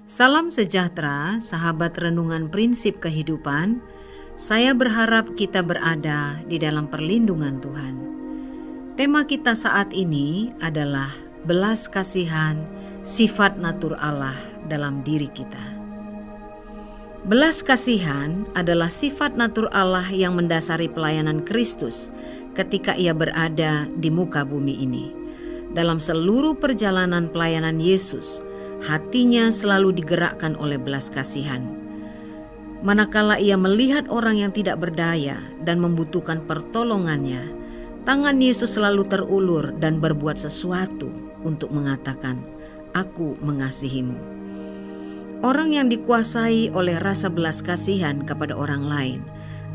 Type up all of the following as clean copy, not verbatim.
Salam sejahtera, sahabat renungan prinsip kehidupan. Saya berharap kita berada di dalam perlindungan Tuhan. Tema kita saat ini adalah belas kasihan, sifat natur Allah dalam diri kita. Belas kasihan adalah sifat natur Allah yang mendasari pelayanan Kristus ketika Ia berada di muka bumi ini. Dalam seluruh perjalanan pelayanan Yesus, hatinya selalu digerakkan oleh belas kasihan. Manakala Ia melihat orang yang tidak berdaya dan membutuhkan pertolongannya, tangan Yesus selalu terulur dan berbuat sesuatu untuk mengatakan, "Aku mengasihimu." Orang yang dikuasai oleh rasa belas kasihan kepada orang lain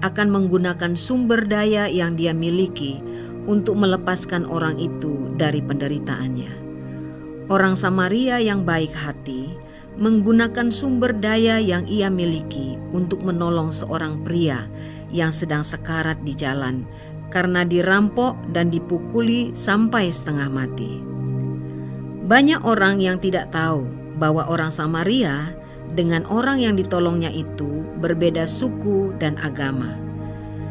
akan menggunakan sumber daya yang dia miliki untuk melepaskan orang itu dari penderitaannya. Orang Samaria yang baik hati menggunakan sumber daya yang ia miliki untuk menolong seorang pria yang sedang sekarat di jalan karena dirampok dan dipukuli sampai setengah mati. Banyak orang yang tidak tahu bahwa orang Samaria dengan orang yang ditolongnya itu berbeda suku dan agama.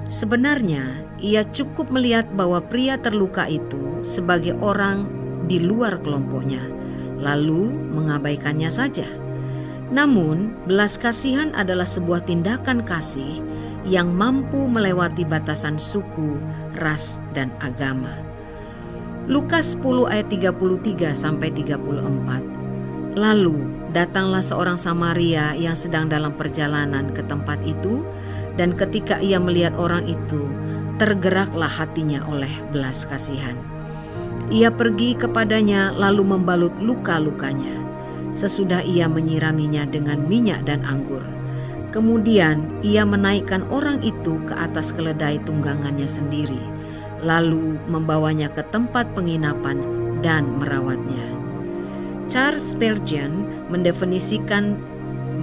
Sebenarnya ia cukup melihat bahwa pria terluka itu sebagai orang di luar kelompoknya, lalu mengabaikannya saja. Namun, belas kasihan adalah sebuah tindakan kasih yang mampu melewati batasan suku, ras, dan agama. Lukas 10 ayat 33-34. Lalu datanglah seorang Samaria yang sedang dalam perjalanan ke tempat itu, dan ketika ia melihat orang itu, tergeraklah hatinya oleh belas kasihan. Ia pergi kepadanya lalu membalut luka-lukanya. Sesudah ia menyiraminya dengan minyak dan anggur. Kemudian ia menaikkan orang itu ke atas keledai tunggangannya sendiri, lalu membawanya ke tempat penginapan dan merawatnya. Charles Spurgeon mendefinisikan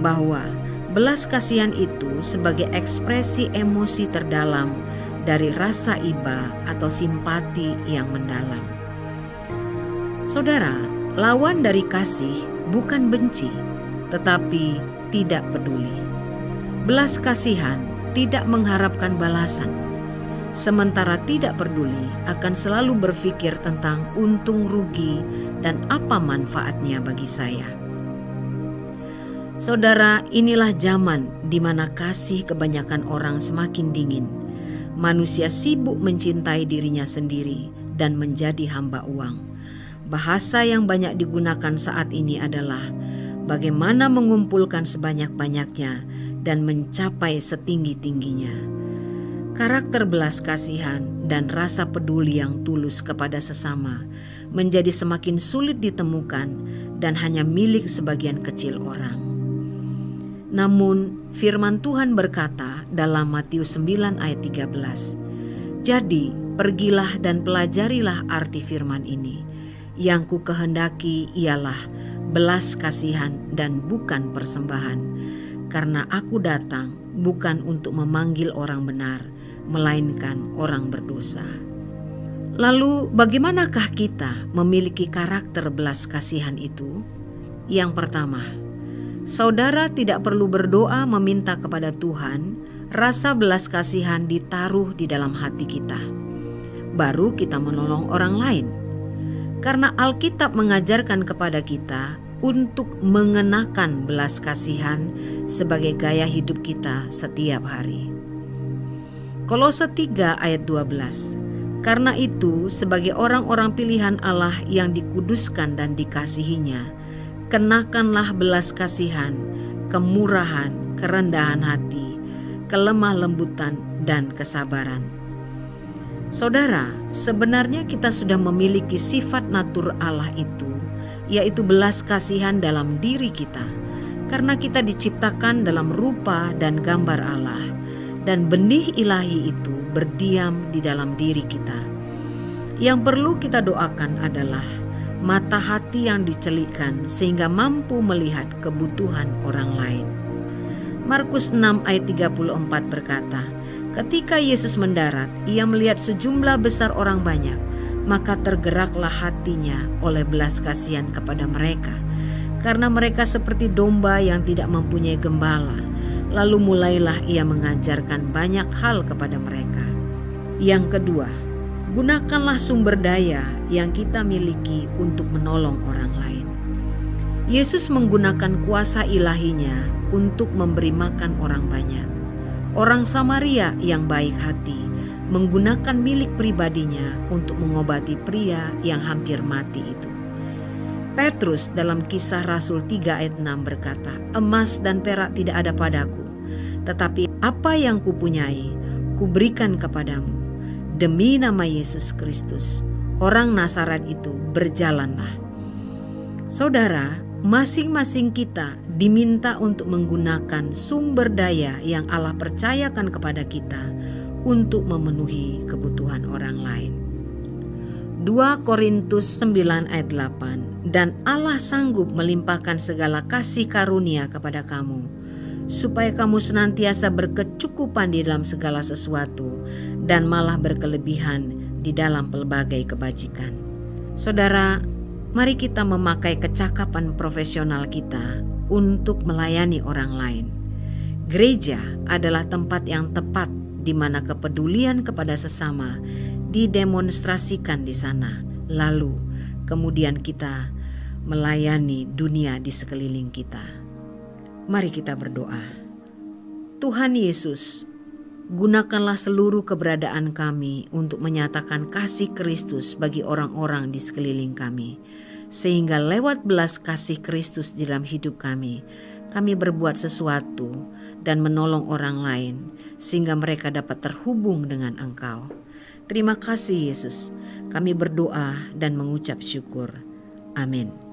bahwa belas kasihan itu sebagai ekspresi emosi terdalam dari rasa iba atau simpati yang mendalam. Saudara, lawan dari kasih bukan benci, tetapi tidak peduli. Belas kasihan tidak mengharapkan balasan, sementara tidak peduli akan selalu berpikir tentang untung rugi dan apa manfaatnya bagi saya. Saudara, inilah zaman di mana kasih kebanyakan orang semakin dingin. Manusia sibuk mencintai dirinya sendiri dan menjadi hamba uang. Bahasa yang banyak digunakan saat ini adalah bagaimana mengumpulkan sebanyak-banyaknya dan mencapai setinggi-tingginya. Karakter belas kasihan dan rasa peduli yang tulus kepada sesama menjadi semakin sulit ditemukan dan hanya milik sebagian kecil orang. Namun firman Tuhan berkata dalam Matius 9 ayat 13, "Jadi pergilah dan pelajarilah arti firman ini. Yang ku kehendaki ialah belas kasihan dan bukan persembahan, karena aku datang bukan untuk memanggil orang benar, melainkan orang berdosa." Lalu bagaimanakah kita memiliki karakter belas kasihan itu? Yang pertama, saudara tidak perlu berdoa meminta kepada Tuhan rasa belas kasihan ditaruh di dalam hati kita, baru kita menolong orang lain. Karena Alkitab mengajarkan kepada kita untuk mengenakan belas kasihan sebagai gaya hidup kita setiap hari. Kolose 3 ayat 12. Karena itu, sebagai orang-orang pilihan Allah yang dikuduskan dan dikasihinya, kenakanlah belas kasihan, kemurahan, kerendahan hati, kelemah lembutan, dan kesabaran. Saudara, sebenarnya kita sudah memiliki sifat natur Allah itu, yaitu belas kasihan dalam diri kita, karena kita diciptakan dalam rupa dan gambar Allah, dan benih ilahi itu berdiam di dalam diri kita. Yang perlu kita doakan adalah mata hati yang dicelikkan sehingga mampu melihat kebutuhan orang lain. Markus 6 ayat 34 berkata, ketika Yesus mendarat, ia melihat sejumlah besar orang banyak, maka tergeraklah hatinya oleh belas kasihan kepada mereka, karena mereka seperti domba yang tidak mempunyai gembala. Lalu mulailah ia mengajarkan banyak hal kepada mereka. Yang kedua, gunakanlah sumber daya yang kita miliki untuk menolong orang lain. Yesus menggunakan kuasa ilahinya untuk memberi makan orang banyak. Orang Samaria yang baik hati menggunakan milik pribadinya untuk mengobati pria yang hampir mati itu. Petrus dalam Kisah Rasul 3 ayat 6 berkata, "Emas dan perak tidak ada padaku, tetapi apa yang kupunyai, kuberikan kepadamu. Demi nama Yesus Kristus, orang Nazaret itu, berjalanlah." Saudara, masing-masing kita diminta untuk menggunakan sumber daya yang Allah percayakan kepada kita untuk memenuhi kebutuhan orang lain. 2 Korintus 9 ayat 8, "Dan Allah sanggup melimpahkan segala kasih karunia kepada kamu, supaya kamu senantiasa berkecukupan di dalam segala sesuatu dan malah berkelebihan di dalam pelbagai kebajikan." Saudara, mari kita memakai kecakapan profesional kita untuk melayani orang lain. Gereja adalah tempat yang tepat di mana kepedulian kepada sesama didemonstrasikan di sana. Lalu kemudian kita melayani dunia di sekeliling kita. Mari kita berdoa. Tuhan Yesus, gunakanlah seluruh keberadaan kami untuk menyatakan kasih Kristus bagi orang-orang di sekeliling kami. Sehingga lewat belas kasih Kristus di dalam hidup kami berbuat sesuatu dan menolong orang lain, sehingga mereka dapat terhubung dengan Engkau. Terima kasih Yesus, kami berdoa dan mengucap syukur. Amin.